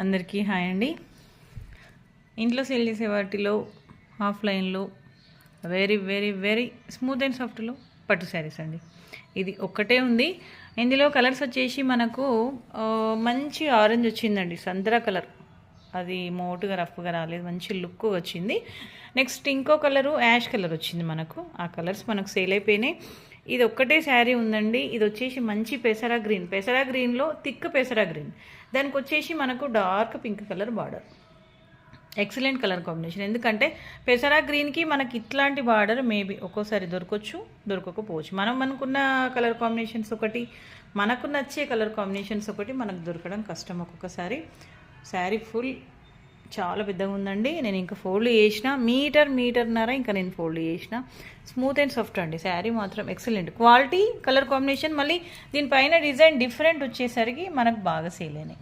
అందరికీ హాయ్ అండి. ఇంట్లో సేల్ చేసే వాటిలో ఆఫ్లైన్లో very very very smooth and సాఫ్ట్లో పట్టు శారీస్ అండి. ఇది ఒక్కటే ఉంది. ఇందులో కలర్స్ వచ్చేసి మనకు మంచి ఆరెంజ్ వచ్చిందండి, సంత్రా కలర్. అది మోటుగా రఫ్గా రాలేదు, మంచి లుక్ వచ్చింది. నెక్స్ట్ ఇంకో కలరు యాష్ కలర్ వచ్చింది మనకు. ఆ కలర్స్ మనకు సేల్ అయిపోయినాయి. ఇది ఒక్కటే శారీ ఉందండి. ఇది వచ్చేసి మంచి పెసరా గ్రీన్లో థిక్ పెసరా గ్రీన్, దానికి వచ్చేసి మనకు dark pink colour border. Excellent colour combination. ఎందుకంటే పెసరా గ్రీన్కి మనకి ఇట్లాంటి బార్డర్ మేబీ ఒక్కోసారి దొరకవచ్చు, దొరకకపోవచ్చు. మనం అనుకున్న కలర్ కాంబినేషన్స్ ఒకటి, మనకు నచ్చే కలర్ కాంబినేషన్స్ ఒకటి, మనకు దొరకడం కష్టం ఒక్కొక్కసారి. శారీ ఫుల్ చాలా పెద్దగా ఉందండి. నేను ఇంకా ఫోల్డ్ చేసిన మీటర్న్నర ఇంకా నేను ఫోల్డ్ చేసిన. స్మూత్ అండ్ సాఫ్ట్ అండి. శారీ మాత్రం ఎక్సలెంట్ క్వాలిటీ, కలర్ కాంబినేషన్, మళ్ళీ దీనిపైన డిజైన్ డిఫరెంట్ వచ్చేసరికి మనకు బాగా సేల్ అయినాయి.